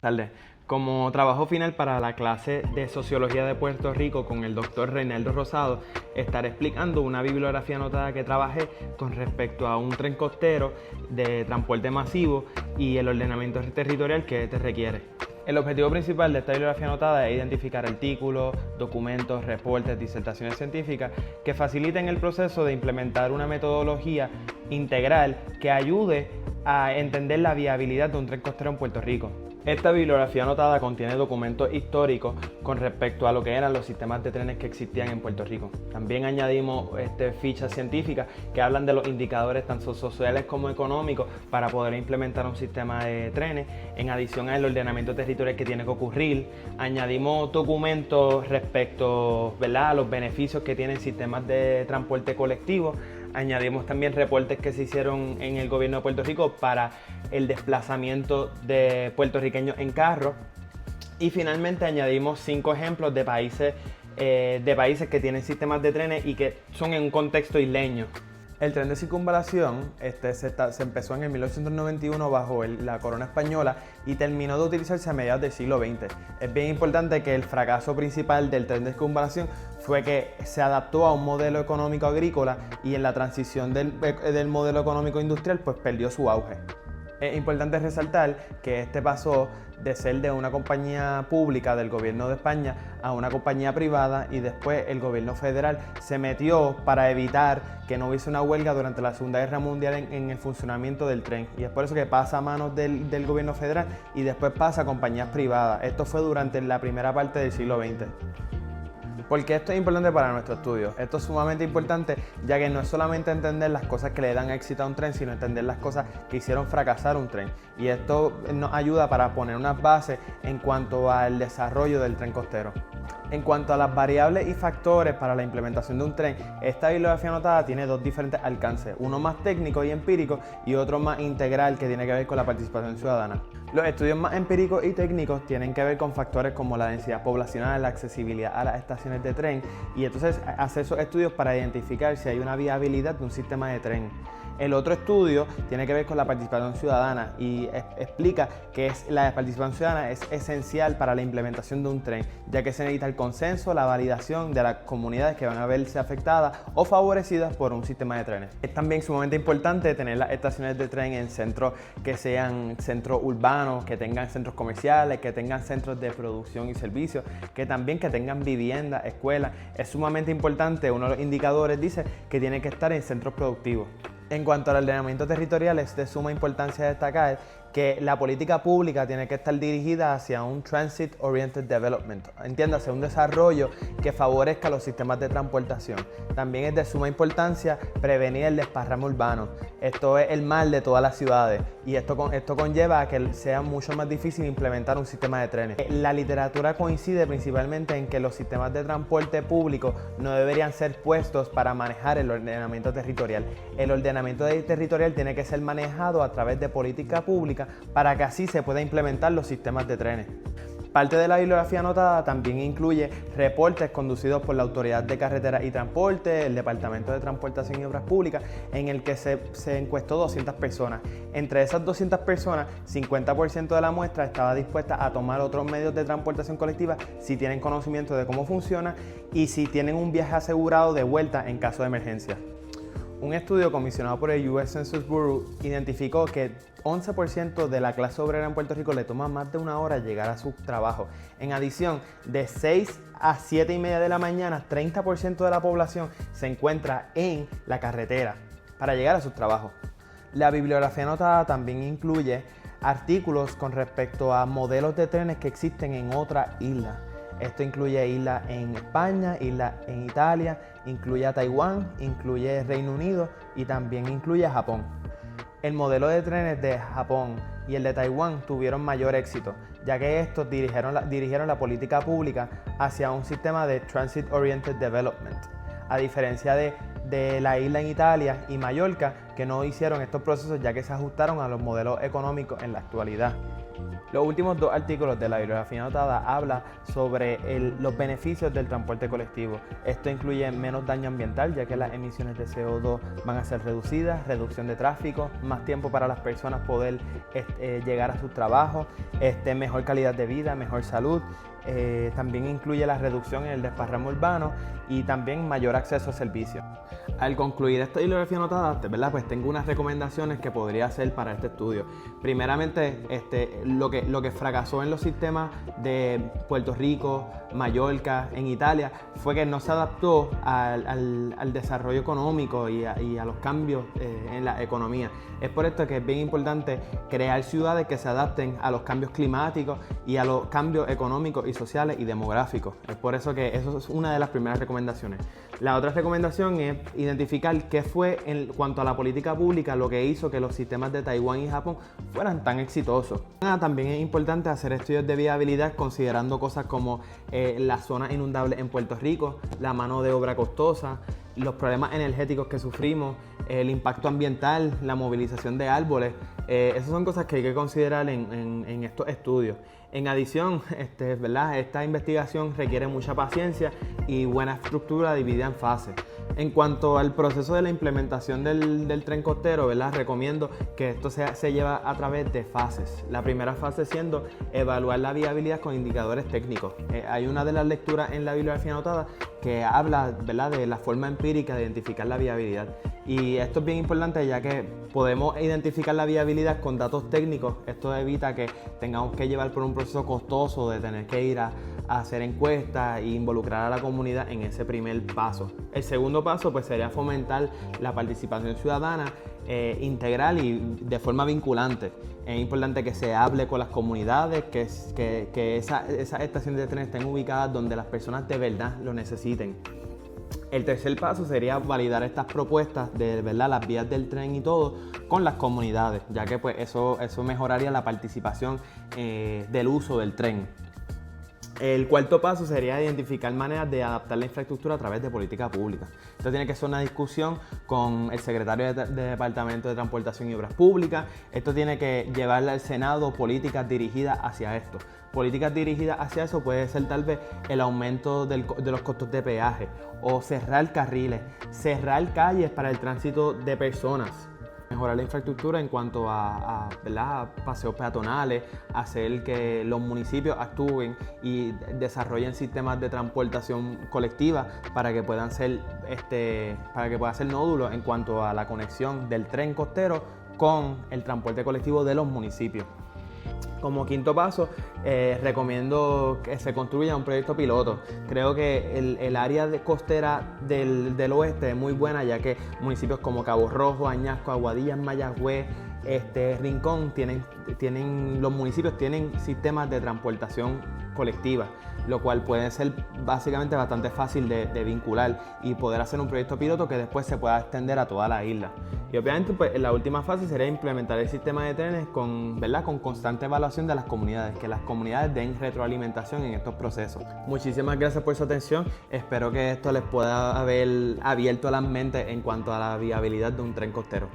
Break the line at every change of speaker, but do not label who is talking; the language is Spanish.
Tardes. Como trabajo final para la clase de Sociología de Puerto Rico con el doctor Reinaldo Rosado, estaré explicando una bibliografía anotada que trabajé con respecto a un tren costero de transporte masivo y el ordenamiento territorial que este requiere. El objetivo principal de esta bibliografía anotada es identificar artículos, documentos, reportes, disertaciones científicas que faciliten el proceso de implementar una metodología integral que ayude a entender la viabilidad de un tren costero en Puerto Rico. Esta bibliografía anotada contiene documentos históricos con respecto a lo que eran los sistemas de trenes que existían en Puerto Rico. También añadimos fichas científicas que hablan de los indicadores tanto sociales como económicos para poder implementar un sistema de trenes. En adición al ordenamiento territorial que tiene que ocurrir, añadimos documentos respecto, ¿verdad?, a los beneficios que tienen sistemas de transporte colectivo. Añadimos también reportes que se hicieron en el gobierno de Puerto Rico para el desplazamiento de puertorriqueños en carro. Y finalmente añadimos 5 ejemplos de países que tienen sistemas de trenes y que son en un contexto isleño. El tren de circunvalación se empezó en el 1891 bajo la corona española y terminó de utilizarse a mediados del siglo XX. Es bien importante que el fracaso principal del tren de circunvalación fue que se adaptó a un modelo económico agrícola y en la transición del modelo económico industrial pues perdió su auge. Es importante resaltar que este pasó de ser de una compañía pública del gobierno de España a una compañía privada y después el gobierno federal se metió para evitar que no hubiese una huelga durante la Segunda Guerra Mundial en el funcionamiento del tren. Y es por eso que pasa a manos del gobierno federal y después pasa a compañías privadas. Esto fue durante la primera parte del siglo XX. Porque esto es importante para nuestro estudio. Esto es sumamente importante, ya que no es solamente entender las cosas que le dan éxito a un tren, sino entender las cosas que hicieron fracasar un tren. Y esto nos ayuda para poner unas bases en cuanto al desarrollo del tren costero. En cuanto a las variables y factores para la implementación de un tren, esta bibliografía anotada tiene 2 diferentes alcances, uno más técnico y empírico y otro más integral que tiene que ver con la participación ciudadana. Los estudios más empíricos y técnicos tienen que ver con factores como la densidad poblacional, la accesibilidad a las estaciones de tren y entonces hacer esos estudios para identificar si hay una viabilidad de un sistema de tren. El otro estudio tiene que ver con la participación ciudadana y explica que la participación ciudadana es esencial para la implementación de un tren, ya que se necesita el consenso, la validación de las comunidades que van a verse afectadas o favorecidas por un sistema de trenes. Es también sumamente importante tener las estaciones de tren en centros que sean centros urbanos, que tengan centros comerciales, que tengan centros de producción y servicios, que tengan viviendas, escuelas. Es sumamente importante, uno de los indicadores dice que tiene que estar en centros productivos. En cuanto al ordenamiento territorial, es de suma importancia destacar que la política pública tiene que estar dirigida hacia un Transit Oriented Development, entiéndase, un desarrollo que favorezca los sistemas de transportación. También es de suma importancia prevenir el desparrame urbano. Esto es el mal de todas las ciudades y esto conlleva a que sea mucho más difícil implementar un sistema de trenes. La literatura coincide principalmente en que los sistemas de transporte público no deberían ser puestos para manejar el ordenamiento territorial. El ordenamiento territorial tiene que ser manejado a través de política pública para que así se pueda implementar los sistemas de trenes. Parte de la bibliografía anotada también incluye reportes conducidos por la Autoridad de Carreteras y Transporte, el Departamento de Transportación y Obras Públicas, en el que se encuestó 200 personas. Entre esas 200 personas, 50% de la muestra estaba dispuesta a tomar otros medios de transportación colectiva si tienen conocimiento de cómo funciona y si tienen un viaje asegurado de vuelta en caso de emergencia. Un estudio comisionado por el US Census Bureau identificó que 11% de la clase obrera en Puerto Rico le toma más de 1 hora llegar a su trabajo. En adición, de 6 a 7 y media de la mañana, 30% de la población se encuentra en la carretera para llegar a sus trabajos. La bibliografía anotada también incluye artículos con respecto a modelos de trenes que existen en otras islas. Esto incluye islas en España, islas en Italia, incluye a Taiwán, incluye Reino Unido y también incluye a Japón. El modelo de trenes de Japón y el de Taiwán tuvieron mayor éxito, ya que estos dirigieron la política pública hacia un sistema de Transit Oriented Development, a diferencia de la isla en Italia y Mallorca, que no hicieron estos procesos ya que se ajustaron a los modelos económicos en la actualidad. Los últimos 2 artículos de la bibliografía anotada habla sobre los beneficios del transporte colectivo. Esto incluye menos daño ambiental, ya que las emisiones de CO2 van a ser reducidas, reducción de tráfico, más tiempo para las personas poder llegar a sus trabajos, mejor calidad de vida, mejor salud. También incluye la reducción en el desparramo urbano y también mayor acceso a servicios. Al concluir esta bibliografía anotada, ¿verdad? Pues tengo unas recomendaciones que podría hacer para este estudio. Primeramente, lo que fracasó en los sistemas de Puerto Rico, Mallorca, en Italia, fue que no se adaptó al desarrollo económico y a los cambios en la economía. Es por esto que es bien importante crear ciudades que se adapten a los cambios climáticos y a los cambios económicos y sociales y demográficos. Es por eso que eso es una de las primeras recomendaciones. La otra recomendación es identificar qué fue en cuanto a la política pública lo que hizo que los sistemas de Taiwán y Japón fueran tan exitosos. También es importante hacer estudios de viabilidad considerando cosas como las zonas inundables en Puerto Rico, la mano de obra costosa, los problemas energéticos que sufrimos, el impacto ambiental, la movilización de árboles. Esas son cosas que hay que considerar en estos estudios. En adición, ¿verdad? Esta investigación requiere mucha paciencia y buena estructura dividida en fases. En cuanto al proceso de la implementación del tren costero, ¿verdad? Recomiendo que esto se lleva a través de fases. La primera fase siendo evaluar la viabilidad con indicadores técnicos. Hay una de las lecturas en la bibliografía anotada que habla, ¿verdad?, de la forma empírica de identificar la viabilidad. Y esto es bien importante ya que podemos identificar la viabilidad con datos técnicos. Esto evita que tengamos que llevar por un proceso costoso de tener que ir a hacer encuestas e involucrar a la comunidad en ese primer paso. El segundo paso pues sería fomentar la participación ciudadana integral y de forma vinculante. Es importante que se hable con las comunidades, que esas estaciones de tren estén ubicadas donde las personas de verdad lo necesiten. El tercer paso sería validar estas propuestas de, ¿verdad?, las vías del tren y todo con las comunidades, ya que pues eso mejoraría la participación del uso del tren. El cuarto paso sería identificar maneras de adaptar la infraestructura a través de política pública. Esto tiene que ser una discusión con el secretario de Departamento de Transportación y Obras Públicas. Esto tiene que llevarle al Senado políticas dirigidas hacia esto. Políticas dirigidas hacia eso puede ser tal vez el aumento de los costos de peaje o cerrar carriles, cerrar calles para el tránsito de personas. Mejorar la infraestructura en cuanto a paseos peatonales, hacer que los municipios actúen y desarrollen sistemas de transportación colectiva para que puedan ser nódulos en cuanto a la conexión del tren costero con el transporte colectivo de los municipios. Como quinto paso, recomiendo que se construya un proyecto piloto. Creo que el área costera del oeste es muy buena, ya que municipios como Cabo Rojo, Añasco, Aguadilla, Mayagüez, Rincón, los municipios tienen sistemas de transportación colectiva, lo cual puede ser básicamente bastante fácil de vincular y poder hacer un proyecto piloto que después se pueda extender a toda la isla. Y obviamente pues, la última fase sería implementar el sistema de trenes con constante evaluación de las comunidades, que las comunidades den retroalimentación en estos procesos. Muchísimas gracias por su atención, espero que esto les pueda haber abierto las mentes en cuanto a la viabilidad de un tren costero.